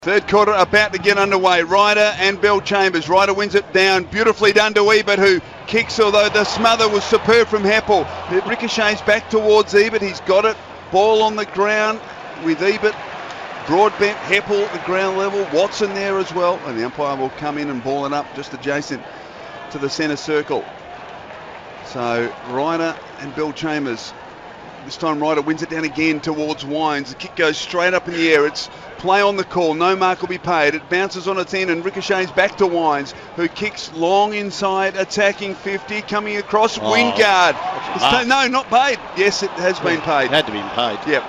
Third quarter about to get underway. Ryder and Bell Chambers. Ryder wins it down. Beautifully done to Ebert, who kicks, although the smother was superb from Heppel. It ricochets back towards Ebert. He's got it. Ball on the ground with Ebert. Broadbent, Heppel at the ground level. Watson there as well. And the umpire will come in and ball it up just adjacent to the centre circle. So Ryder and Bell Chambers. This time Ryder wins it down again towards Wines. The kick goes straight up in the air. It's play on the call. No mark will be paid. It bounces on its end and ricochets back to Wines, who kicks long inside, attacking 50, coming across. Wingard. No, not paid. Yes, it has been paid. It had to be paid. Yep.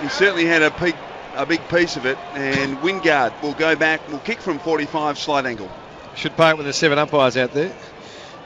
He certainly had a big piece of it. And Wingard will go back. Will kick from 45, slight angle. Should pay it when there's 7 umpires out there.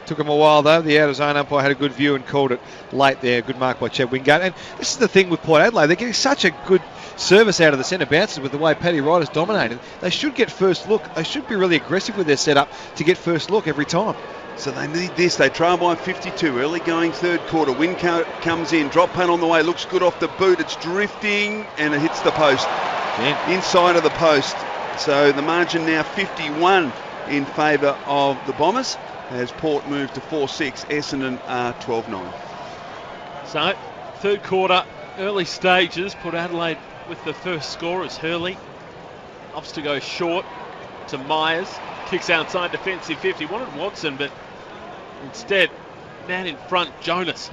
Took him a while though. The out-of-zone umpire had a good view and called it late there. Good mark by Chet Wingard. And this is the thing with Port Adelaide. They're getting such a good service out of the centre bounces with the way Paddy Ryder's dominated. They should get first look. They should be really aggressive with their setup to get first look every time. So they need this. They trail by 52. Early going third quarter. Wind comes in. Drop punt on the way. Looks good off the boot. It's drifting and it hits the post. Yeah. Inside of the post. So the margin now 51 in favour of the Bombers, as Port moved to 4-6, Essendon are 12-9. So, third quarter, early stages, Port Adelaide with the first score as Hurley opts to go short to Myers, kicks outside defensive 50. Wanted Watson, but instead, man in front, Jonas,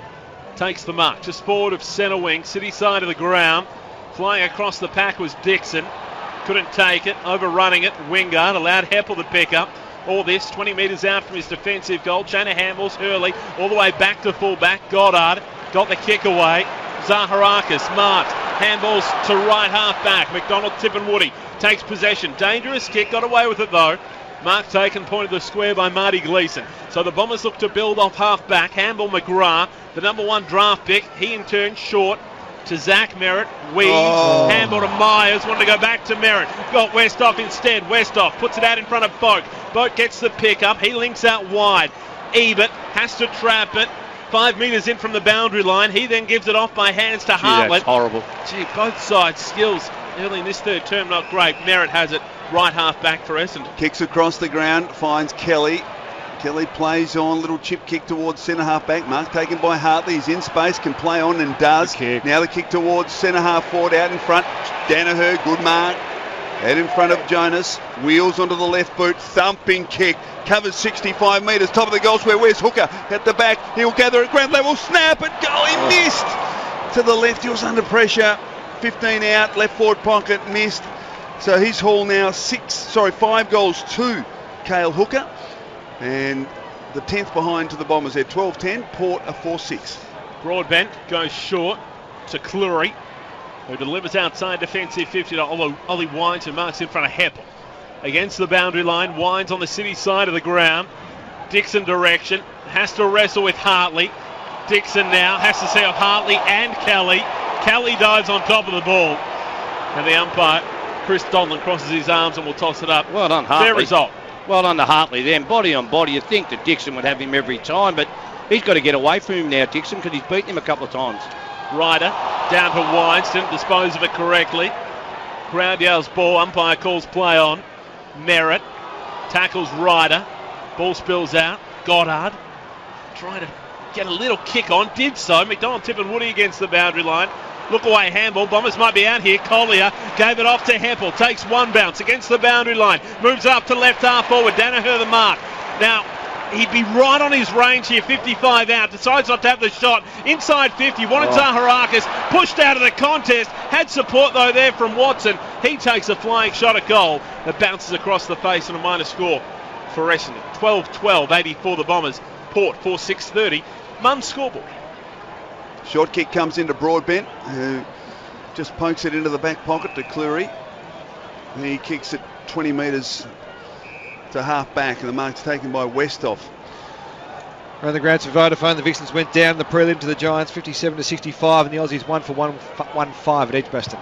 takes the mark. Just forward of centre wing, city side of the ground. Flying across the pack was Dixon. Couldn't take it, overrunning it. Wingard allowed Heppel to pick up. All this 20 metres out from his defensive goal. Chain of handballs, Hurley all the way back to full-back. Goddard got the kick away. Zaharakis marked. Handballs to right half-back. McDonald, Tippenwoody takes possession. Dangerous kick, got away with it though. Mark taken, pointed the square by Marty Gleeson. So the Bombers look to build off half-back. Handball McGrath, the number 1 draft pick. He in turn short to Zach Merritt. Handball to Myers. Wanted to go back to Merritt. Got Westhoff instead. Westhoff puts it out in front of Boak. Boak gets the pick up. He links out wide. Ebert has to trap it. 5 metres in from the boundary line. He then gives it off by hands to Hartlett. That's horrible. Both sides skills early in this third term not great. Merritt has it right half back for Essendon. Kicks across the ground. Finds Kelly. Kelly plays on, little chip kick towards centre half back. Mark taken by Hartley. He's in space, can play on and does. Now the kick towards centre half forward, out in front. Danaher, good mark. Out in front of Jonas. Wheels onto the left boot. Thumping kick. Covers 65 metres. Top of the goal square. Where's Hooker? At the back. He'll gather at ground level. Snap it. Goal. He missed. To the left. He was under pressure. 15 out. Left forward pocket. Missed. So his haul now 5 goals to Cale Hooker. And the 10th behind to the Bombers. They're 12-10. Port are 4-6. Broadbent goes short to Cleary, who delivers outside defensive 50 to Ollie Wines, who marks in front of Heppel. Against the boundary line, Wines on the city side of the ground. Dixon direction, has to wrestle with Hartley. Dixon now has to see off Hartley and Kelly. Kelly dives on top of the ball. And the umpire, Chris Donlan, crosses his arms and will toss it up. Well done, Hartley. Fair result. Well done to Hartley then. Body on body. You think that Dixon would have him every time, but he's got to get away from him now, Dixon, because he's beaten him a couple of times. Ryder down to Wines, didn't dispose of it correctly. Crowd yells ball, umpire calls play on. Merritt tackles Ryder. Ball spills out. Goddard trying to get a little kick on, did so. McDonald, Tippenwoody against the boundary line. Look away handball. Bombers might be out here. Collier gave it off to Heppel. Takes one bounce against the boundary line. Moves up to left half forward. Danaher the mark. Now, he'd be right on his range here. 55 out. Decides not to have the shot. Inside 50. Wanted Zaharakis. Pushed out of the contest. Had support though there from Watson. He takes a flying shot at goal that bounces across the face and a minor score for Essendon. 12-12. 84 the Bombers. Port 4-6-30. Mum's scoreboard. Short kick comes into Broadbent, who just pokes it into the back pocket to Cleary. He kicks it 20 metres to half back, and the mark's taken by Westhoff. Around the grounds for Vodafone, the Vixens went down in the prelim to the Giants 57-65, and the Aussies 1-for-1-5 at Edgbaston.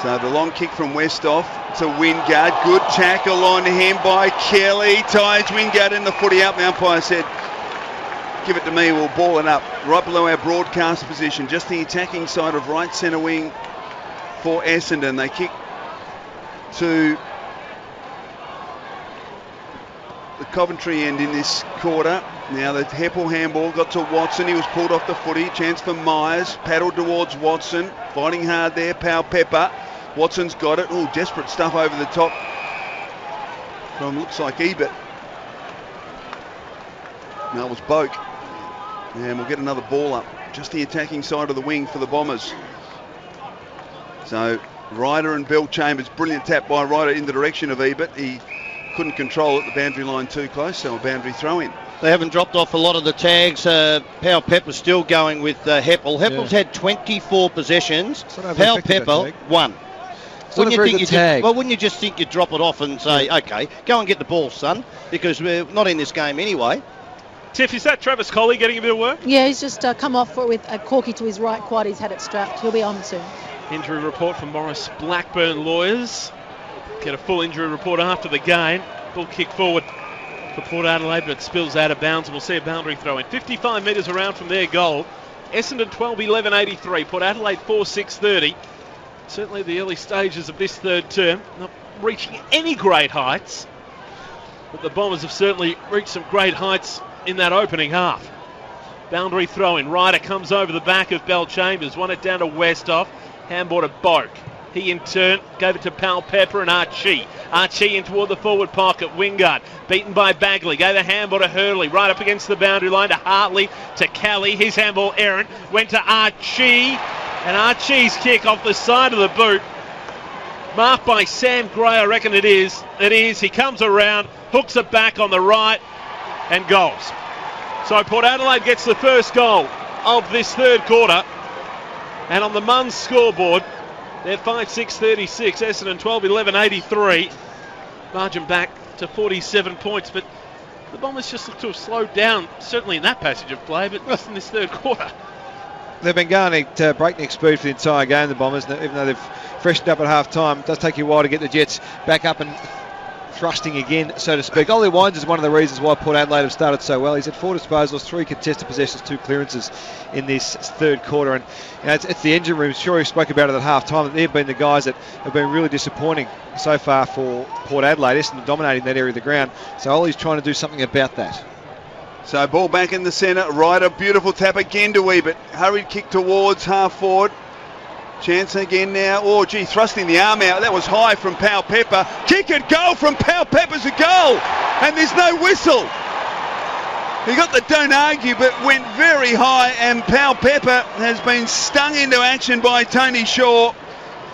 So the long kick from Westhoff to Wingard. Good tackle on him by Kelly. Ties Wingard in the footy up. The umpire said, give it to me, we'll ball it up. Right below our broadcast position, just the attacking side of right centre wing for Essendon. They kick to the Coventry end in this quarter. Now the Heppel handball got to Watson. He was pulled off the footy. Chance for Myers. Paddled towards Watson. Fighting hard there. Powell Pepper. Watson's got it. Oh, desperate stuff over the top from, looks like, Ebert. No, it was Boak. And we'll get another ball up. Just the attacking side of the wing for the Bombers. So Ryder and Bell Chambers. Brilliant tap by Ryder in the direction of Ebert. He couldn't control it. The boundary line too close. So a boundary throw in. They haven't dropped off a lot of the tags. Powell Pepper's still going with Heppel. Heppel's had 24 possessions. Powell Pepper, 1. Wouldn't you just think you'd drop it off and say, okay, go and get the ball, son, because we're not in this game anyway. Tiff, is that Travis Colley getting a bit of work? Yeah, he's just come off with a corky to his right quad. He's had it strapped. He'll be on soon. Injury report from Morris Blackburn lawyers. Get a full injury report after the game. Ball kick forward for Port Adelaide, but it spills out of bounds, and we'll see a boundary throw in. 55 metres around from their goal. Essendon 12-11-83. Port Adelaide 4-6-30. Certainly the early stages of this third term, not reaching any great heights, but the Bombers have certainly reached some great heights in that opening half. Boundary throw in. Ryder comes over the back of Bell Chambers. Won it down to Westhoff. Handball to Boak. He in turn gave it to Powell Pepper and Archie. Archie in toward the forward pocket. Wingard beaten by Bagley. Gave a handball to Hurley. Right up against the boundary line to Hartley. To Kelly. His handball errant. Went to Archie. And Archie's kick off the side of the boot. Marked by Sam Gray, I reckon it is. It is. He comes around. Hooks it back on the right. And goals. So Port Adelaide gets the first goal of this third quarter. And on the Muns scoreboard, they're 5-6-36. Essendon 12-11-83. Margin back to 47 points. But the Bombers just look to have slowed down, certainly in that passage of play, but just in this third quarter. They've been going at breakneck speed for the entire game, the Bombers, even though they've freshened up at half-time. It does take you a while to get the Jets back up and thrusting again, so to speak. Ollie Wines is one of the reasons why Port Adelaide have started so well. He's had 4 disposals, 3 contested possessions, 2 clearances in this third quarter. And it's the engine room. Sure, we spoke about it at half-time, that they've been the guys that have been really disappointing so far for Port Adelaide. Essendon dominating that area of the ground. So Ollie's trying to do something about that. So ball back in the centre. Ryder, beautiful tap again to Ebert. Hurried kick towards half forward. Chance again now. Oh, gee, thrusting the arm out. That was high from Powell Pepper. Kick and goal from Powell Pepper's a goal. And there's no whistle. He got the don't argue, but went very high. And Powell Pepper has been stung into action by Tony Shaw.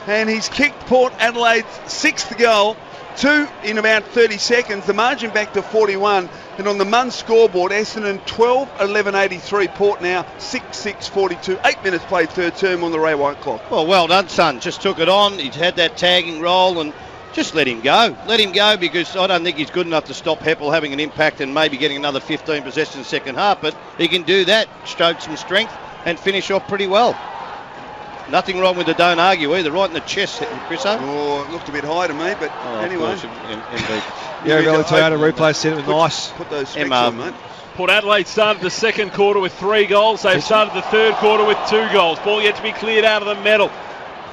And he's kicked Port Adelaide's 6th goal. 2 in about 30 seconds. The margin back to 41. And on the Muns scoreboard, Essendon 12-11-83. Port now 6-6-42. 8 minutes played third term on the Ray White clock. Well done, son. Just took it on. He's had that tagging role and just let him go. Let him go, because I don't think he's good enough to stop Heppel having an impact and maybe getting another 15 possessions in the second half. But he can do that, show some strength and finish off pretty well. Nothing wrong with the don't argue either. Right in the chest, Chriso. Oh, it looked a bit high to me, but anyway. Yeah, Valley Toyota replay said it was nice. Put those specs on, mate. Port Adelaide started the second quarter with 3 goals. They've started the third quarter with 2 goals. Ball yet to be cleared out of the middle.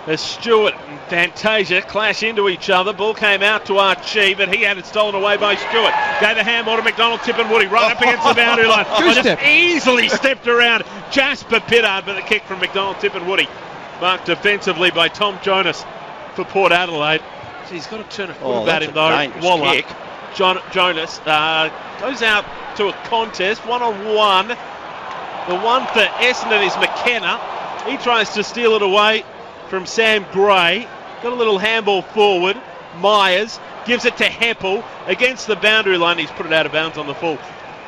As Stewart and Fantasia clash into each other. Ball came out to Archie, but he had it stolen away by Stewart. Gave the handball to McDonald, Tip and Woody right up against the boundary line. Just easily stepped around Jasper Pittard, but the kick from McDonald, Tip and Woody. Marked defensively by Tom Jonas for Port Adelaide. So he's got to turn a foot about him though. Waller. Jonas goes out to a contest, 1-on-1. The one for Essendon is McKenna. He tries to steal it away from Sam Gray. Got a little handball forward. Myers gives it to Heppel against the boundary line. He's put it out of bounds on the full.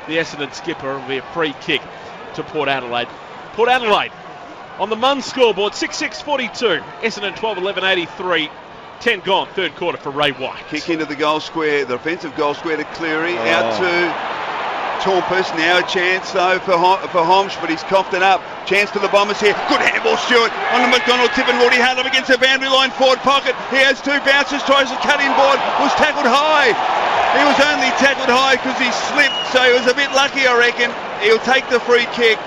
The Essendon skipper. It'll be a free kick to Port Adelaide. Port Adelaide on the Muns scoreboard, 6-6-42. Essendon 12-11-83. 10 gone, third quarter for Ray White. Kick into the goal square, the offensive goal square to Cleary. Out to Torpus. Now a chance though for Homsch, but he's coughed it up. Chance for the Bombers here. Good handball, Stewart. On the McDonald, Tip and Woody hard up against the boundary line forward pocket. He has 2 bounces, tries to cut in board. Was tackled high. He was only tackled high because he slipped, so he was a bit lucky, I reckon. He'll take the free kick.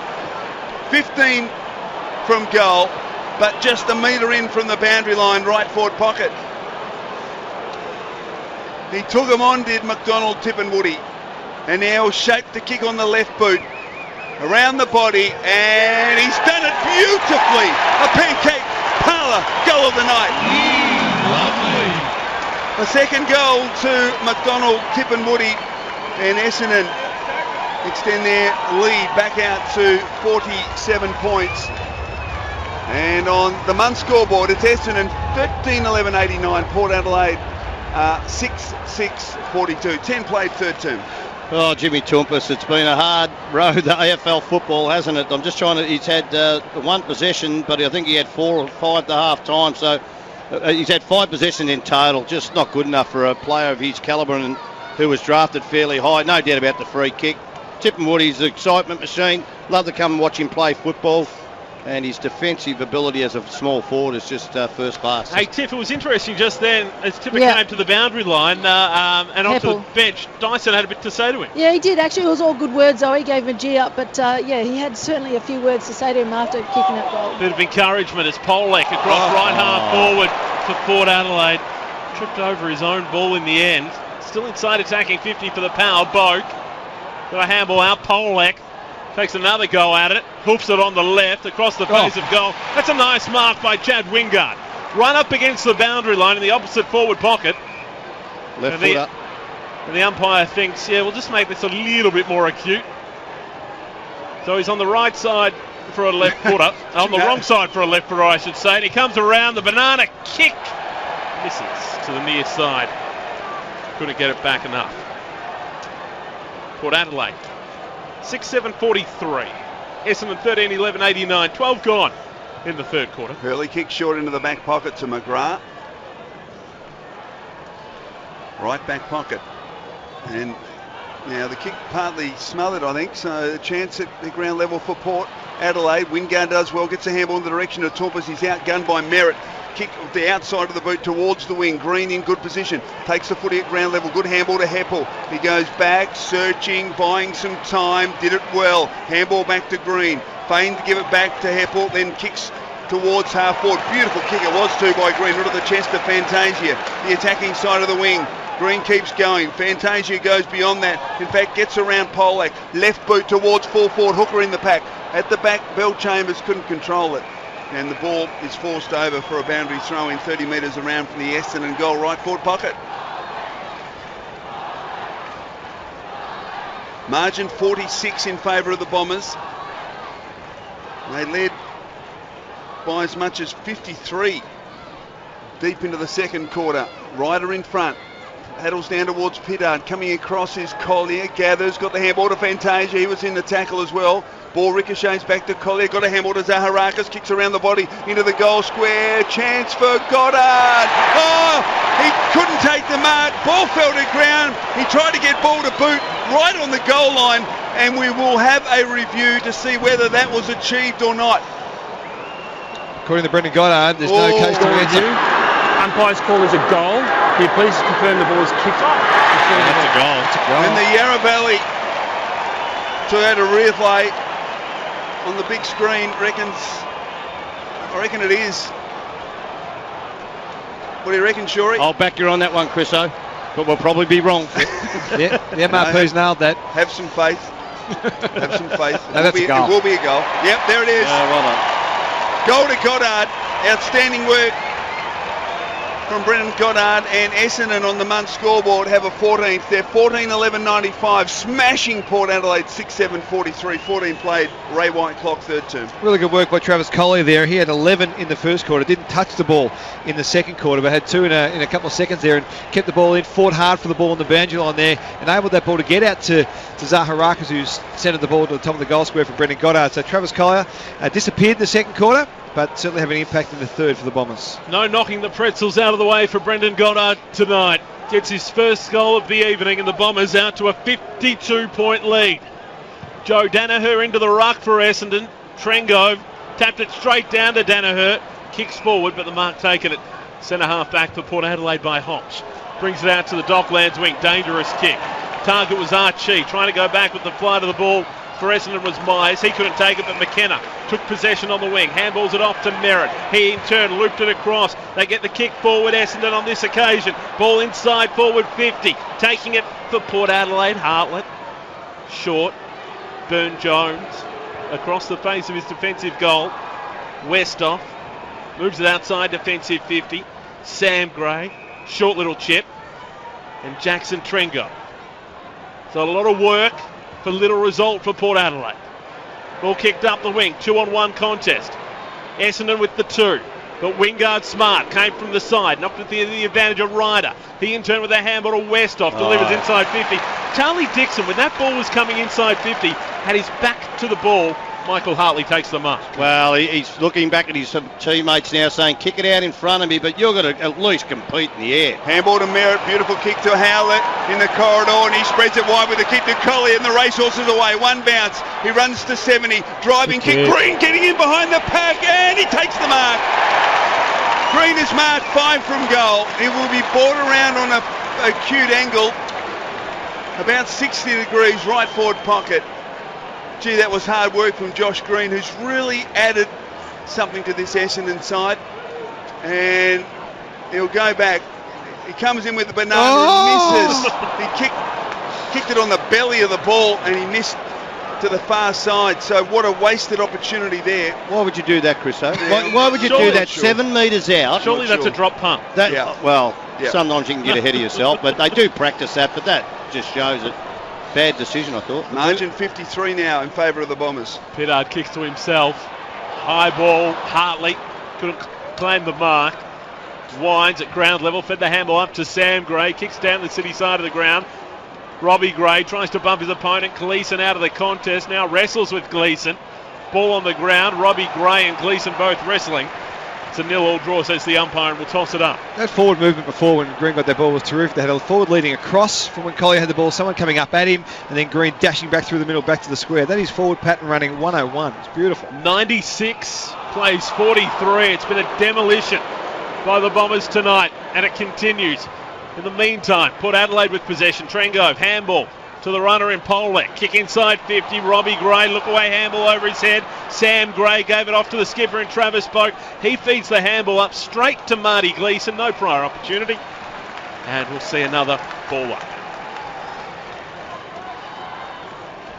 15 from goal, but just a metre in from the boundary line, right forward pocket. He took him on, did McDonald, Tippenwoody. And now shaped the kick on the left boot. Around the body, and he's done it beautifully. A pancake parlour goal of the night. Lovely. The second goal to McDonald, Tippenwoody, and Essendon extend their lead back out to 47 points. And on the month scoreboard, it's Essendon 13-11-89, Port Adelaide 6-6-42. 10 played, third term. Oh, Jimmy Toumpas, it's been a hard road, the AFL football, hasn't it? I'm just trying to, he's had one possession, but I think he had 4 or 5 to half time, so he's had 5 possessions in total, just not good enough for a player of his calibre and who was drafted fairly high. No doubt about the free kick. Tippenwoody's an excitement machine. Love to come and watch him play football. And his defensive ability as a small forward is just first class. Hey, Tiff, it was interesting just then as Tipper came to the boundary line and onto the bench. Dyson had a bit to say to him. Yeah, he did. Actually, it was all good words, though. He gave him a G up, but he had certainly a few words to say to him after kicking that goal. Bit of encouragement as Polek across right half forward for Port Adelaide. Tripped over his own ball in the end. Still inside attacking 50 for the power. Boak. Got a handball out. Polek takes another go at it, hoofs it on the left across the face of goal. That's a nice mark by Chad Wingard. Run up against the boundary line in the opposite forward pocket. Left foot up. And the umpire thinks, yeah, we'll just make this a little bit more acute. So he's on the right side for a left footer, on the wrong side for a left footer, I should say. And he comes around, the banana kick misses to the near side. Couldn't get it back enough. Port Adelaide 6-7-43. Essendon 13-11-89. 12 gone in the third quarter. Hurley kick short into the back pocket to McGrath. Right back pocket. And now the kick partly smothered, I think, so a chance at the ground level for Port Adelaide. Wingard does well, gets a handball in the direction of Toumpas. He's outgunned by Merritt. Kick the outside of the boot towards the wing. Green in good position. Takes the footy at ground level. Good handball to Heppel. He goes back, searching, buying some time. Did it well. Handball back to Green. Feigned to give it back to Heppel. Then kicks towards half forward. Beautiful kick it was too by Green. Right at the chest of Fantasia. The attacking side of the wing. Green keeps going. Fantasia goes beyond that. In fact, gets around Polak. Left boot towards full forward. Hooker in the pack. At the back, Bell Chambers couldn't control it. And the ball is forced over for a boundary throw in 30 metres around from the Essendon goal right forward pocket. Margin 46 in favour of the Bombers. They led by as much as 53 deep into the second quarter. Ryder in front. Paddles down towards Pittard. Coming across is Collier. Gathers. Got the handball to Fantasia. He was in the tackle as well. Ball ricochets back to Collier. Got a handball to Zaharakis. Kicks around the body into the goal square. Chance for Goddard. Oh, he couldn't take the mark. Ball fell to ground. He tried to get ball to boot right on the goal line. And we will have a review to see whether that was achieved or not. According to Brendan Goddard, there's no case to review. Umpire's call is a goal. Can you please confirm the ball is kicked off? That's a goal. It's a goal. And the Yarra Valley took out a replay on the big screen. I reckon it is. What do you reckon, Shorey? I'll back you on that one, Chriso, but we'll probably be wrong. Yeah, the MRP's nailed that. Have some faith. Have some faith. No, that's a goal. It will be a goal. Yep, there it is. Well done. Goal to Goddard. Outstanding work from Brendan Goddard, and Essendon on the month scoreboard have a 14th. They're 14-11-95, smashing Port Adelaide 6-7-43, 14 played. Ray White clock third term. Really good work by Travis Collier there. He had 11 in the first quarter, didn't touch the ball in the second quarter, but had 2 in a couple of seconds there and kept the ball in, fought hard for the ball on the boundary line there, enabled that ball to get out to Zaharakis, who's centred the ball to the top of the goal square for Brendan Goddard. So Travis Collier disappeared in the second quarter, but certainly have an impact in the third for the Bombers. No knocking the pretzels out of the way for Brendan Goddard tonight. Gets his first goal of the evening, and the Bombers out to a 52-point lead. Joe Danaher into the ruck for Essendon. Trengove tapped it straight down to Danaher. Kicks forward, but the mark taken at centre half back for Port Adelaide by Hops. Brings it out to the Docklands wing. Dangerous kick. Target was Archie, trying to go back with the flight of the ball for Essendon was Myers. He couldn't take it, but McKenna took possession on the wing. Handballs it off to Merritt. He in turn looped it across. They get the kick forward, Essendon on this occasion. Ball inside forward 50. Taking it for Port Adelaide. Hartlett. Short. Burne-Jones across the face of his defensive goal. Westhoff moves it outside defensive 50. Sam Gray. Short little chip. And Jackson Trengo. So a lot of work for little result for Port Adelaide. Ball kicked up the wing, 2-on-1 contest. Essendon with the 2. But Wingard Smart came from the side, knocked at the advantage of Ryder. He in turn with a handball to Westhoff, delivers inside 50. Charlie Dixon, when that ball was coming inside 50, had his back to the ball. Michael Hartley takes the mark. Well, he's looking back at his teammates now saying, kick it out in front of me, but you've got to at least compete in the air. Handball to Merritt, beautiful kick to Howlett in the corridor, and he spreads it wide with a kick to Collier, and the racehorses away. One bounce, he runs to 70, driving kick. Green getting in behind the pack, and he takes the mark. Green is marked 5 from goal. It will be brought around on a acute angle, about 60 degrees, right forward pocket. Gee, that was hard work from Josh Green, who's really added something to this Essendon side. And he'll go back. He comes in with the banana and misses. He kicked it on the belly of the ball and he missed to the far side. So what a wasted opportunity there. Why would you do that, Chris? Yeah, Why would you do that? 7 metres out. Surely that's a drop punt. Sometimes you can get ahead of yourself, but they do practice that, but that just shows it. Bad decision, I thought. Margin 53 now in favour of the Bombers. Pittard kicks to himself. High ball. Hartley couldn't claim the mark. Wines at ground level. Fed the handball up to Sam Gray. Kicks down the city side of the ground. Robbie Gray tries to bump his opponent. Gleeson out of the contest. Now wrestles with Gleeson. Ball on the ground. Robbie Gray and Gleeson both wrestling. It's a 0-0 draw, says the umpire, and will toss it up. That forward movement before when Green got that ball was terrific. They had a forward leading across from when Collier had the ball, someone coming up at him, and then Green dashing back through the middle, back to the square. That is forward pattern running 101. It's beautiful. 96 plays 43. It's been a demolition by the Bombers tonight, and it continues. In the meantime, Port Adelaide with possession. Trengove, handball to the runner in Polek. Kick inside 50. Robbie Gray, look away, handball over his head. Sam Gray gave it off to the skipper and Travis Boak. He feeds the handball up straight to Marty Gleeson. No prior opportunity. And we'll see another ball up.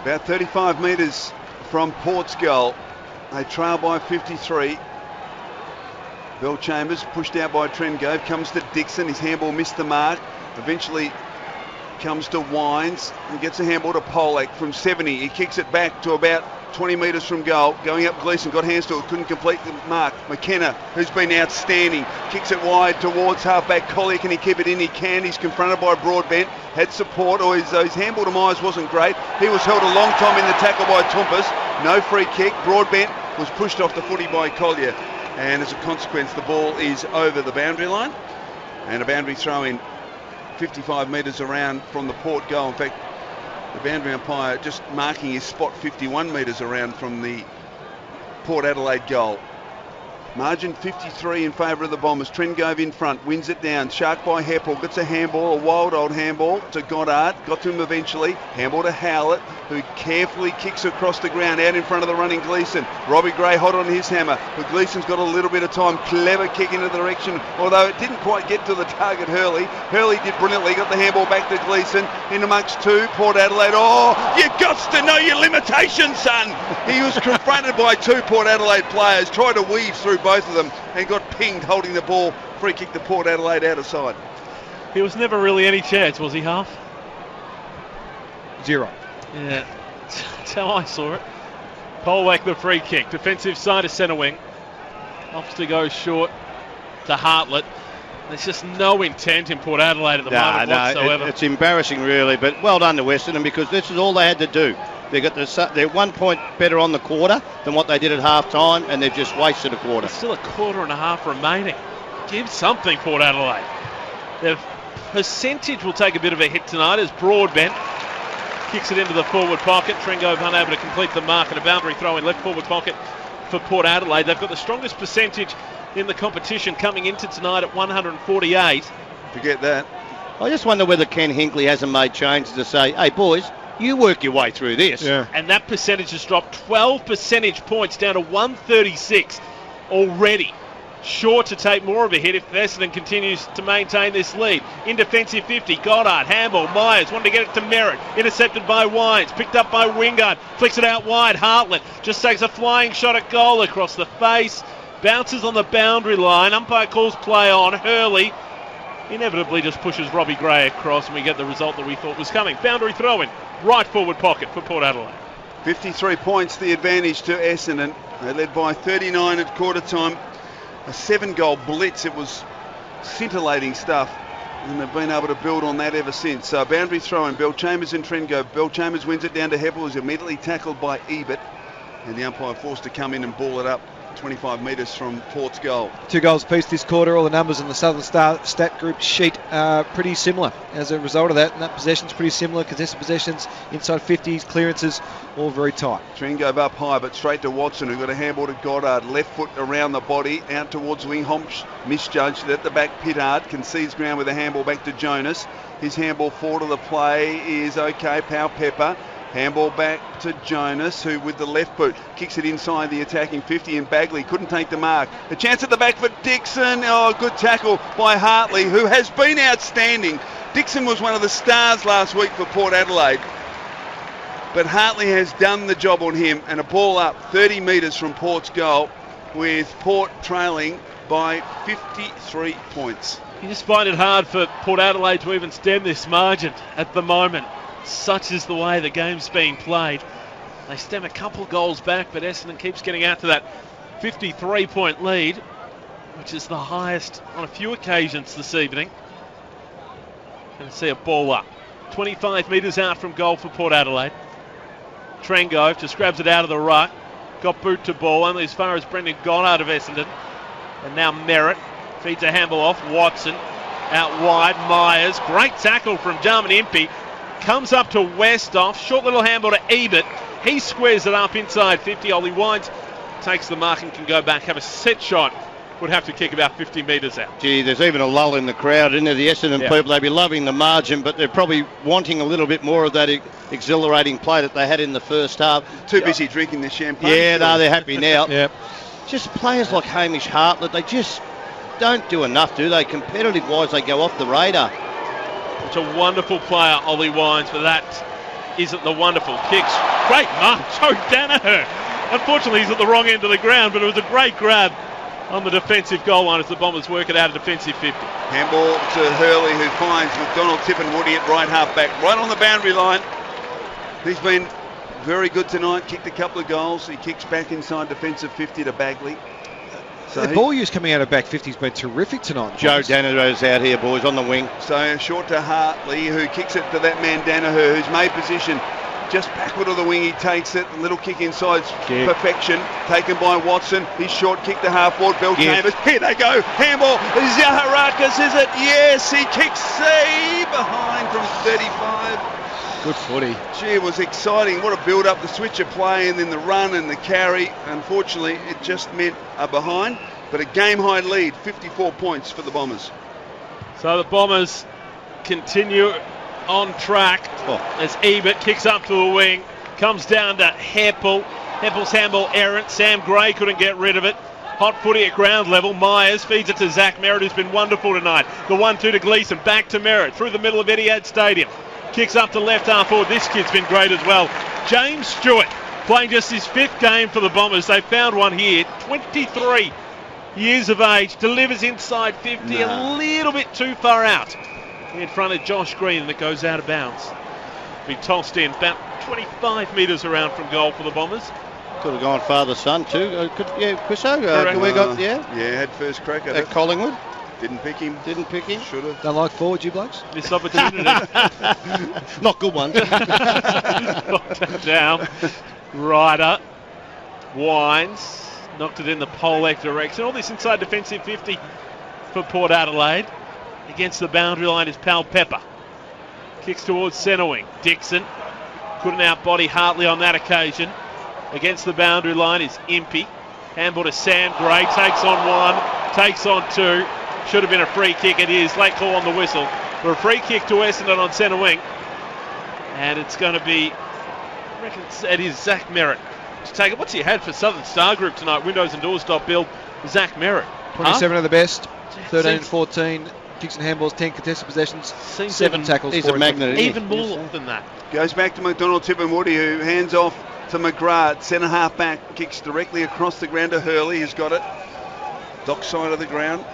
About 35 metres from Port's goal. They trail by 53. Bell Chambers pushed out by Trengove. Comes to Dixon. His handball missed the mark. Eventually comes to Wines and gets a handball to Polak from 70. He kicks it back to about 20 metres from goal. Going up Gleeson, got hands to it, couldn't complete the mark. McKenna, who's been outstanding, kicks it wide towards halfback Collier. Can he keep it in? He can. He's confronted by Broadbent. Had support, or his handball to Myers wasn't great. He was held a long time in the tackle by Toompas. No free kick. Broadbent was pushed off the footy by Collier. And as a consequence, the ball is over the boundary line. And a boundary throw in 55 metres around from the Port goal. In fact, the boundary umpire just marking his spot 51 metres around from the Port Adelaide goal. Margin 53 in favour of the Bombers. Trengove in front, wins it down. Shark by Heppel, gets a handball, a wild old handball to Goddard. Got to him eventually. Handball to Howlett, who carefully kicks across the ground out in front of the running Gleeson. Robbie Gray hot on his hammer, but Gleeson's got a little bit of time. Clever kick into the direction, although it didn't quite get to the target, Hurley. Hurley did brilliantly, got the handball back to Gleeson. In amongst two, Port Adelaide. Oh, you got to know your limitations, son. He was confronted by two Port Adelaide players, tried to weave through both of them and got pinged holding the ball. Free kick to Port Adelaide out of side. He was never really any chance, was he, Half? 0. Yeah, that's how I saw it. Polak the free kick. Defensive side of centre wing. Opts to go short to Hartlett. There's just no intent in Port Adelaide at the moment whatsoever. It's embarrassing really, but well done to Essendon because this is all they had to do. They're 1 point better on the quarter than what they did at half time, and they've just wasted a quarter. There's still a quarter and a half remaining. Give something, Port Adelaide. Their percentage will take a bit of a hit tonight as Broadbent kicks it into the forward pocket. Trengove unable to complete the mark, and a boundary throw in left forward pocket for Port Adelaide. They've got the strongest percentage in the competition coming into tonight at 148. Forget that. I just wonder whether Ken Hinkley hasn't made changes to say, hey boys, You work your way through this. Yeah. And that percentage has dropped 12 percentage points down to 136 already. Sure to take more of a hit if Essendon continues to maintain this lead. In defensive 50, Goddard, handball, Myers wanted to get it to Merritt. Intercepted by Wines, picked up by Wingard. Flicks it out wide, Hartlett just takes a flying shot at goal across the face. Bounces on the boundary line. Umpire calls play on. Hurley inevitably just pushes Robbie Gray across, and we get the result that we thought was coming. Boundary throw in, right forward pocket for Port Adelaide. 53 points the advantage to Essendon. They led by 39 at quarter time. A 7-goal blitz. It was scintillating stuff, and they've been able to build on that ever since. So boundary throw in. Bell Chambers and Trengo. Bell Chambers wins it down to Heppel, who's immediately tackled by Ebert, and the umpire forced to come in and ball it up 25 metres from Port's goal. 2 goals apiece this quarter. All the numbers in the Southern Star stat group sheet are pretty similar as a result of that, and that possession's pretty similar. Contested possessions, inside 50s, clearances, all very tight. Trengove up high, but straight to Watson, who got a handball to Goddard. Left foot around the body, out towards wing. Homps misjudged it at the back. Pittard concedes ground with a handball back to Jonas. His handball forward of the play is okay. Powell Pepper. Handball back to Jonas, who with the left boot kicks it inside the attacking 50, and Bagley couldn't take the mark. A chance at the back for Dixon. Oh, good tackle by Hartley, who has been outstanding. Dixon was one of the stars last week for Port Adelaide, but Hartley has done the job on him, and a ball up 30 metres from Port's goal, with Port trailing by 53 points. You just find it hard for Port Adelaide to even stem this margin at the moment. Such is the way the game's being played. They stem a couple goals back, but Essendon keeps getting out to that 53-point lead, which is the highest on a few occasions this evening. Going to see a ball up. 25 metres out from goal for Port Adelaide. Trengove just grabs it out of the ruck. Got boot to ball, only as far as Brendan Goddard of Essendon. And now Merritt feeds a handball off. Watson out wide. Myers, great tackle from Jarman Impey. Comes up to Westhoff, short little handball to Ebert. He squares it up inside 50. Ollie Wines takes the mark and can go back, have a set shot. Would have to kick about 50 metres out. Gee, there's even a lull in the crowd, isn't there? The Essendon people, they'd be loving the margin, but they're probably wanting a little bit more of that exhilarating play that they had in the first half. Too busy drinking the champagne. Yeah, no, they're happy now. Yep. Just players like Hamish Hartlett, they just don't do enough, do they? Competitive-wise, they go off the radar. It's a wonderful player, Ollie Wines, but that isn't the wonderful kicks. Great mark, Joe Danaher. Unfortunately, he's at the wrong end of the ground, but it was a great grab on the defensive goal line as the Bombers work it out of defensive 50. Handball to Hurley, who finds McDonald, Tippenwoody at right half back, right on the boundary line. He's been very good tonight, kicked a couple of goals. He kicks back inside defensive 50 to Bagley. So the ball use coming out of back 50 has been terrific tonight. Joe Danaher's out here, boys, on the wing. So short to Hartley, who kicks it to that man Danaher, who's made position just backward of the wing. He takes it, a little kick inside, perfection, taken by Watson. His short kick to half forward, Bell Chambers. Here they go, handball. Zaharakis, is it? Yes, he kicks C behind from 35. Good footy. Gee, it was exciting. What a build-up, the switch of play and then the run and the carry. Unfortunately, it just meant a behind, but a game-high lead, 54 points for the Bombers. So the Bombers continue on track as Ebert kicks up to the wing, comes down to Heppel. Heppel's handball errant. Sam Gray couldn't get rid of it. Hot footy at ground level. Myers feeds it to Zach Merritt, who's been wonderful tonight. The 1-2 to Gleeson, back to Merritt, through the middle of Etihad Stadium. Kicks up to left half forward. This kid's been great as well. James Stewart playing just his 5th game for the Bombers. They found one here. 23 years of age. Delivers inside 50. A little bit too far out in front of Josh Green, that goes out of bounds. Be tossed in about 25 metres around from goal for the Bombers. Could have gone father-son too. Chriso. Had first crack at it. Collingwood. Didn't pick him. Should have. Don't like forward, you blokes? Missed opportunity. Not good ones. Knocked that down. Ryder. Wines. Knocked it in the Polek direction. All this inside defensive 50 for Port Adelaide. Against the boundary line is Powell Pepper. Kicks towards centre wing. Dixon couldn't outbody Hartley on that occasion. Against the boundary line is Impey. Handball to Sam Gray. Takes on one. Takes on two. Should have been a free kick. It is. Late call on the whistle. For a free kick to Essendon on centre wing. And it's going to be, I reckon it is Zach Merritt to take it. What's he had for Southern Star Group tonight? Windows and doors top build, Zach Merritt. 27 of the best, 13 and Seems- 14. Kicks and handballs, 10 contested possessions, Seems 7 even- tackles. He's 4 a magnet, isn't he? Even more than that. Goes back to McDonald, Tip and Woody, who hands off to McGrath. Centre half back, kicks directly across the ground to Hurley, who's got it. Dock side of the ground.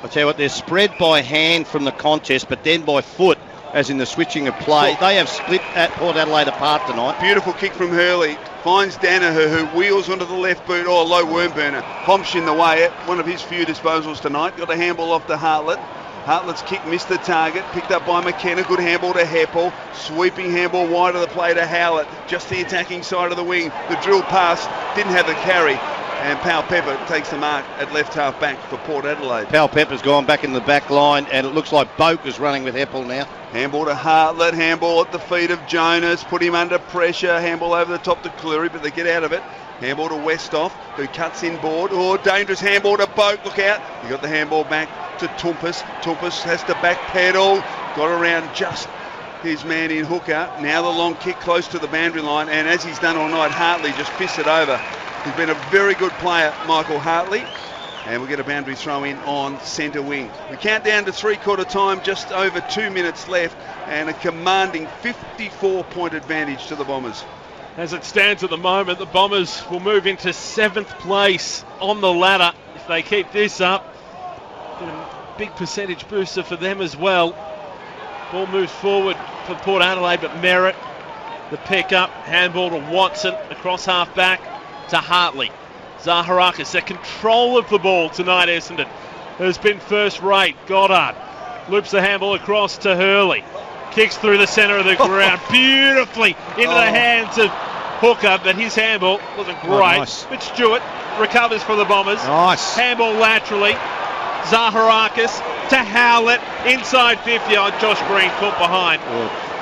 I tell you what, they're spread by hand from the contest, but then by foot, as in the switching of play. They have split at Port Adelaide apart tonight. Beautiful kick from Hurley. Finds Danaher, who wheels onto the left boot. Oh, low worm burner. Homsh in the way. One of his few disposals tonight. Got a handball off to Hartlett. Hartlett's kick missed the target. Picked up by McKenna. Good handball to Heppel. Sweeping handball wide of the play to Howlett. Just the attacking side of the wing. The drill pass didn't have the carry. And Powell Pepper takes the mark at left half back for Port Adelaide. Powell Pepper's gone back in the back line, and it looks like Boak is running with Heppel now. Handball to Hartlett, handball at the feet of Jonas, put him under pressure, handball over the top to Cleary, but they get out of it. Handball to Westhoff, who cuts in board. Oh, dangerous handball to Boak, look out. He got the handball back to Tumpus. Tumpus has to backpedal, got around just his man in hooker. Now the long kick close to the boundary line, and as he's done all night, Hartley just fists it over. He's been a very good player, Michael Hartley. And we'll get a boundary throw in on centre wing. We count down to three-quarter time, just over 2 minutes left, and a commanding 54-point advantage to the Bombers. As it stands at the moment, the Bombers will move into 7th place on the ladder. If they keep this up, a big percentage booster for them as well. Ball moves forward for Port Adelaide, but Merritt, the pick-up, handball to Watson, across half-back to Hartley. Zaharakis, their control of the ball tonight, Essendon, has been first rate. Goddard loops the handball across to Hurley. Kicks through the centre of the ground beautifully into the hands of Hooker, but his handball wasn't great. Nice. But Stewart recovers for the Bombers. Nice. Handball laterally. Zaharakis to Howlett, inside 50. Oh, Josh Green caught behind.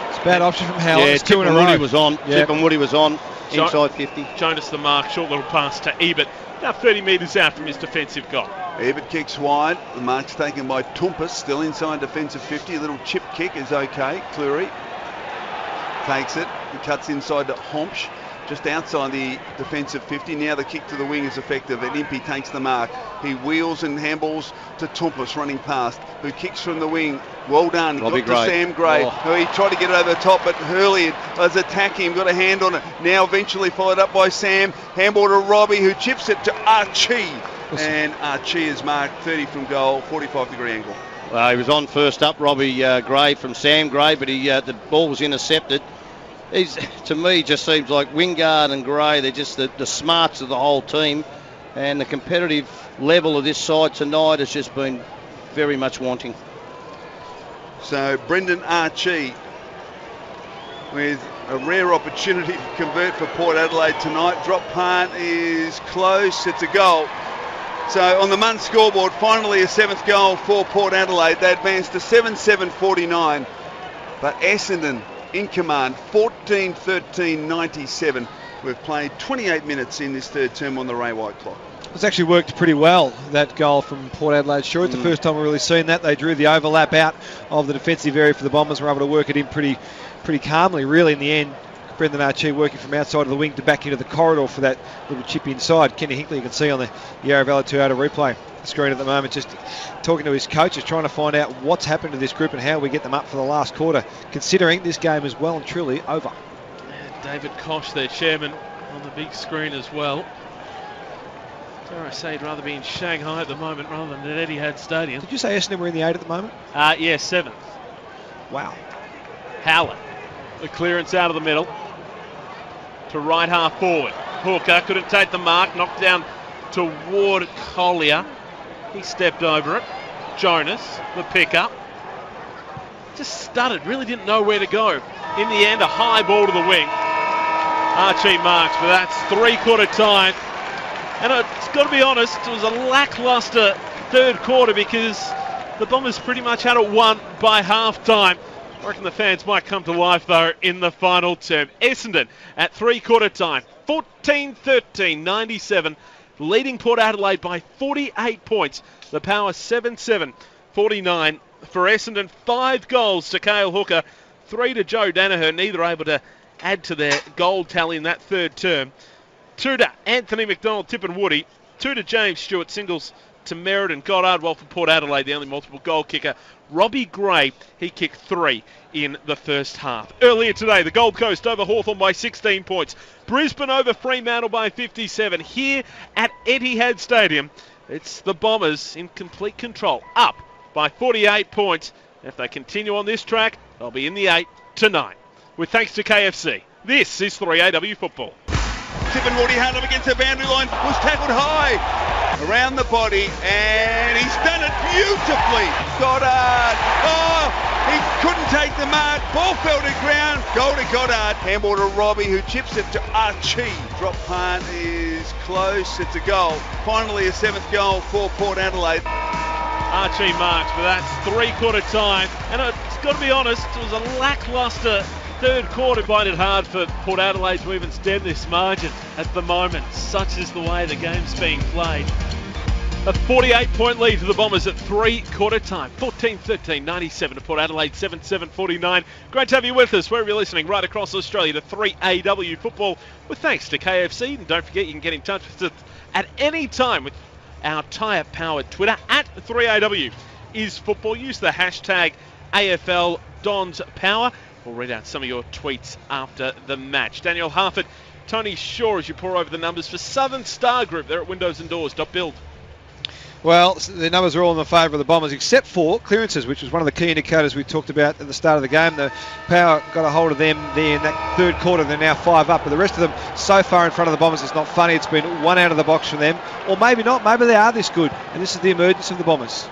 It's a bad option from Howlett. Yeah, It's 2 in a row. Woody was on. Yeah. Tip and Woody was on. Inside 50. Jonas the mark, short little pass to Ebert. Now 30 metres out from his defensive goal. Ebert kicks wide. The mark's taken by Tumpus, still inside defensive 50. A little chip kick is okay. Cleary takes it. He cuts inside to Homsh, just outside the defensive 50. Now the kick to the wing is effective, and Impey takes the mark. He wheels and handballs to Tumpus, running past, who kicks from the wing. Well done. Robbie Got to Gray. Sam Gray. Oh. He tried to get it over the top, but Hurley was attacking him, got a hand on it. Now eventually followed up by Sam. Handball to Robbie, who chips it to Archie. And Archie is marked 30 from goal, 45-degree angle. He was on first up, Robbie Gray from Sam Gray, but the ball was intercepted. To me, just seems like Wingard and Gray, they're just the smarts of the whole team, and the competitive level of this side tonight has just been very much wanting. So Brendan Archie with a rare opportunity to convert for Port Adelaide tonight. Drop punt is close, it's a goal. So on the Munn scoreboard, finally a 7th goal for Port Adelaide. They advance to 7-7-49, but Essendon in command, 14-13-97. We've played 28 minutes in this third term on the Ray White clock. It's actually worked pretty well, that goal from Port Adelaide. Sure, it's the first time we've really seen that. They drew the overlap out of the defensive area for the Bombers. Were able to work it in pretty calmly, really, in the end. Brendan Archie working from outside of the wing to back into the corridor for that little chip inside. Kenny Hinkley, you can see on the Yarravella 2 out of replay screen at the moment, just talking to his coaches, trying to find out what's happened to this group and how we get them up for the last quarter, considering this game is well and truly over. And David Koch, their chairman, on the big screen as well. Dare I say, he'd rather be in Shanghai at the moment rather than at Etihad Stadium. Did you say Essendon were in the 8 at the moment? Yeah, 7th. Wow. Howlett, the clearance out of the middle to right half forward. Hooker couldn't take the mark, knocked down toward Collier. He stepped over it. Jonas, the pickup. Just stuttered, really didn't know where to go. In the end, a high ball to the wing. Archie marks, but that's three-quarter time. And it's got to be honest, it was a lacklustre third quarter because the Bombers pretty much had it won by half-time. I reckon the fans might come to life, though, in the final term. Essendon at three-quarter time, 14-13-97, leading Port Adelaide by 48 points. The power 7-7-49 for Essendon. 5 goals to Cale Hooker, 3 to Joe Danaher, neither able to add to their goal tally in that third term. 2 to Anthony McDonald, Tip and Woody. 2 to James Stewart, singles to Merritt and Goddard. Well, for Port Adelaide, the only multiple goal kicker, Robbie Gray, he kicked 3 in the first half. Earlier today, the Gold Coast over Hawthorn by 16 points. Brisbane over Fremantle by 57. Here at Etihad Stadium, it's the Bombers in complete control, up by 48 points. If they continue on this track, they'll be in the 8 tonight. With thanks to KFC, this is 3AW Football. Tip and Woody hard up against the boundary line, was tackled high around the body, and he's done it beautifully. Goddard, he couldn't take the mark, ball fell to ground, goal to Goddard. Handball to Robbie, who chips it to Archie. Drop punt is close, it's a goal. Finally a 7th goal for Port Adelaide. Archie marks, but that's 3/4 time, and it's got to be honest, it was a lacklustre third quarter. Find it hard for Port Adelaide to even stem this margin at the moment. Such is the way the game's being played. A 48-point lead to the Bombers at 3/4 time. 14-13, 97 to Port Adelaide, 7-7-49. Great to have you with us wherever you're listening right across Australia to 3AW Football. With thanks to KFC. And don't forget, you can get in touch with us at any time with our tyre-powered Twitter at 3AW is football. Use the hashtag AFL Dons Power. We'll read out some of your tweets after the match. Daniel Harford, Tony Shaw, as you pour over the numbers for Southern Star Group. They're at windowsanddoors.build. Well, the numbers are all in the favour of the Bombers, except for clearances, which was one of the key indicators we talked about at the start of the game. The Power got a hold of them there in that third quarter. They're now 5 up, but the rest of them so far in front of the Bombers, it's not funny. It's been one out of the box from them, or maybe not. Maybe they are this good, and this is the emergence of the Bombers.